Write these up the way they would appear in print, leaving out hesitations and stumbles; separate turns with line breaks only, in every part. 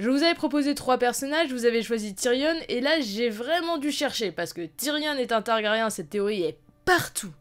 Je vous avais proposé 3 personnages, vous avez choisi Tyrion, et là j'ai vraiment dû chercher, parce que Tyrion est un Targaryen, cette théorie est partout.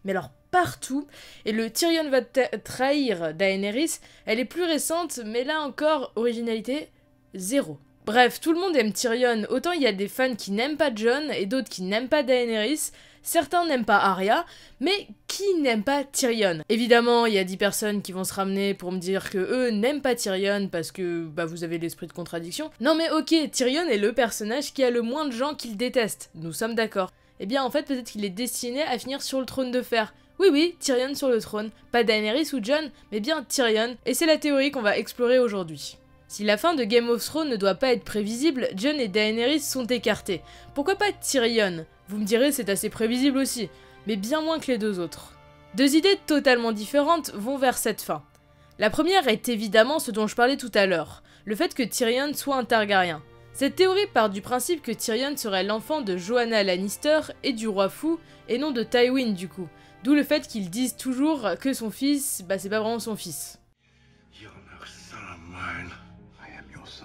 Mais alors partout, et le Tyrion va trahir Daenerys, elle est plus récente, mais là encore, originalité, 0. Bref, tout le monde aime Tyrion, autant il y a des fans qui n'aiment pas Jon, et d'autres qui n'aiment pas Daenerys, certains n'aiment pas Arya, mais qui n'aime pas Tyrion? Évidemment, il y a 10 personnes qui vont se ramener pour me dire que eux n'aiment pas Tyrion parce que bah vous avez l'esprit de contradiction. Non mais ok, Tyrion est le personnage qui a le moins de gens qui le détestent, nous sommes d'accord. Eh bien en fait peut-être qu'il est destiné à finir sur le trône de fer. Oui, Tyrion sur le trône. Pas Daenerys ou Jon, mais bien Tyrion, et c'est la théorie qu'on va explorer aujourd'hui. Si la fin de Game of Thrones ne doit pas être prévisible, Jon et Daenerys sont écartés. Pourquoi pas Tyrion? Vous me direz c'est assez prévisible aussi, mais bien moins que les deux autres. Deux idées totalement différentes vont vers cette fin. La première est évidemment ce dont je parlais tout à l'heure, le fait que Tyrion soit un Targaryen. Cette théorie part du principe que Tyrion serait l'enfant de Joanna Lannister et du roi fou, et non de Tywin du coup. D'où le fait qu'ils disent toujours que son fils, bah c'est pas vraiment son fils.
You're no son of mine. I am your son.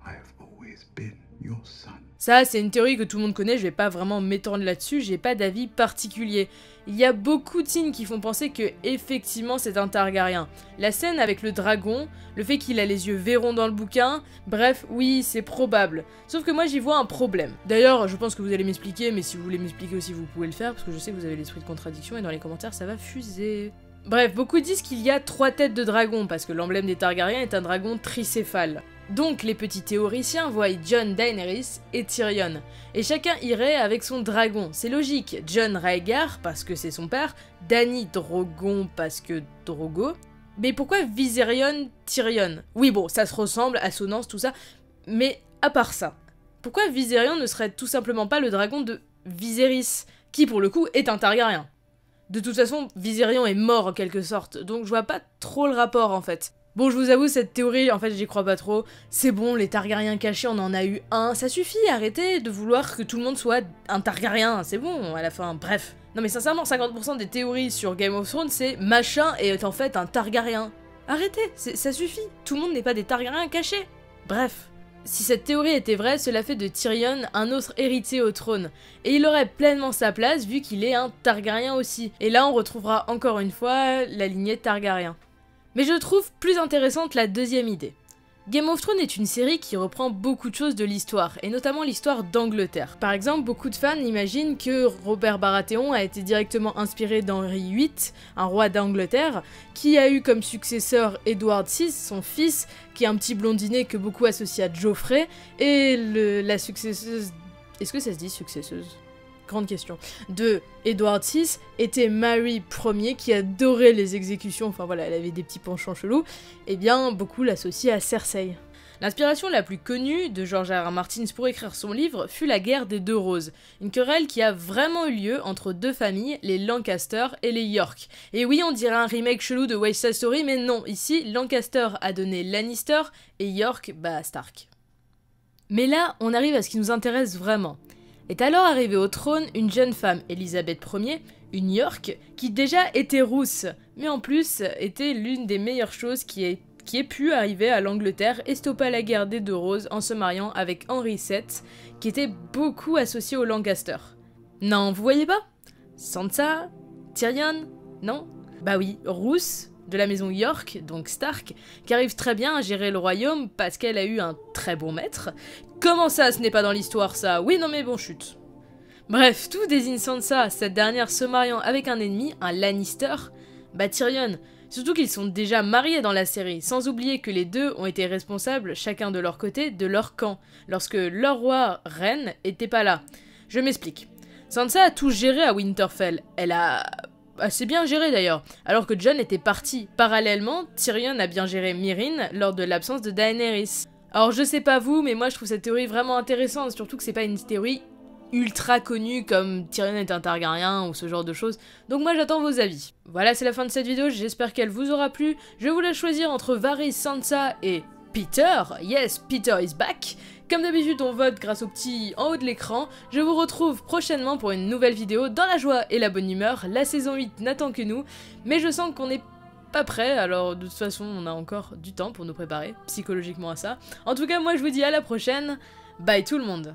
I have always been your son.
Ça, c'est une théorie que tout le monde connaît, je vais pas vraiment m'étendre là-dessus, j'ai pas d'avis particulier. Il y a beaucoup de signes qui font penser que, effectivement, c'est un Targaryen. La scène avec le dragon, le fait qu'il a les yeux verrons dans le bouquin, bref, oui, c'est probable. Sauf que moi, j'y vois un problème. D'ailleurs, je pense que vous allez m'expliquer, mais si vous voulez m'expliquer aussi, vous pouvez le faire, parce que je sais que vous avez l'esprit de contradiction, et dans les commentaires, ça va fuser. Bref, beaucoup disent qu'il y a 3 têtes de dragon, parce que l'emblème des Targaryens est un dragon tricéphale. Donc les petits théoriciens voient Jon, Daenerys et Tyrion, et chacun irait avec son dragon, c'est logique. Jon Rhaegar parce que c'est son père, Dany Drogon parce que Drogo, mais pourquoi Viserion Tyrion? Oui bon, ça se ressemble, assonance, tout ça, mais à part ça, pourquoi Viserion ne serait tout simplement pas le dragon de Viserys, qui pour le coup est un Targaryen? De toute façon, Viserion est mort en quelque sorte, donc je vois pas trop le rapport en fait. Bon, je vous avoue, cette théorie, en fait, j'y crois pas trop. C'est bon, les Targaryens cachés, on en a eu un. Ça suffit, arrêtez de vouloir que tout le monde soit un Targaryen. C'est bon, à la fin, bref. Non mais sincèrement, 50% des théories sur Game of Thrones, c'est machin est en fait un Targaryen. Arrêtez, ça suffit. Tout le monde n'est pas des Targaryens cachés. Bref. Si cette théorie était vraie, cela fait de Tyrion un autre héritier au trône. Et il aurait pleinement sa place vu qu'il est un Targaryen aussi. Et là, on retrouvera encore une fois la lignée Targaryen. Mais je trouve plus intéressante la deuxième idée. Game of Thrones est une série qui reprend beaucoup de choses de l'histoire, et notamment l'histoire d'Angleterre. Par exemple, beaucoup de fans imaginent que Robert Baratheon a été directement inspiré d'Henri VIII, un roi d'Angleterre, qui a eu comme successeur Édouard VI, son fils, qui est un petit blondinet que beaucoup associent à Joffrey, et la successeuse... Est-ce que ça se dit successeuse ? Grande question, de Édouard VI était Mary Ier qui adorait les exécutions, enfin voilà, elle avait des petits penchants chelous, et bien beaucoup l'associaient à Cersei. L'inspiration la plus connue de George R. R. Martin pour écrire son livre fut la guerre des deux roses, une querelle qui a vraiment eu lieu entre deux familles, les Lancaster et les York. Et oui, on dirait un remake chelou de West Side Story, mais non, ici, Lancaster a donné Lannister et York, bah Stark. Mais là, on arrive à ce qui nous intéresse vraiment. Est alors arrivée au trône une jeune femme, Elisabeth Ier, une York, qui déjà était rousse, mais en plus était l'une des meilleures choses qui ait pu arriver à l'Angleterre et stoppa la guerre des deux roses en se mariant avec Henri VII, qui était beaucoup associé aux Lancaster. Non, vous voyez pas? Sansa? Tyrion? Non? Bah oui, rousse, de la maison York, donc Stark, qui arrive très bien à gérer le royaume parce qu'elle a eu un très bon maître. Comment ça, ce n'est pas dans l'histoire ça? Oui, non mais bon, chut. Bref, tout désigne Sansa, cette dernière se mariant avec un ennemi, un Lannister, bah Tyrion. Surtout qu'ils sont déjà mariés dans la série, sans oublier que les deux ont été responsables, chacun de leur côté, de leur camp, lorsque leur roi, reine, était pas là. Je m'explique. Sansa a tout géré à Winterfell, elle a... assez bien géré d'ailleurs, alors que Jon était parti. Parallèlement, Tyrion a bien géré Meereen lors de l'absence de Daenerys. Alors je sais pas vous, mais moi je trouve cette théorie vraiment intéressante, surtout que c'est pas une théorie ultra connue comme Tyrion est un Targaryen ou ce genre de choses, donc moi j'attends vos avis. Voilà, c'est la fin de cette vidéo, j'espère qu'elle vous aura plu. Je vous laisse choisir entre Varys, Sansa et Peter. Yes, Peter is back. Comme d'habitude, on vote grâce au petit en haut de l'écran. Je vous retrouve prochainement pour une nouvelle vidéo dans la joie et la bonne humeur. La saison 8 n'attend que nous, mais je sens qu'on est pas prêt, alors de toute façon on a encore du temps pour nous préparer psychologiquement à ça. En tout cas moi je vous dis à la prochaine, bye tout le monde.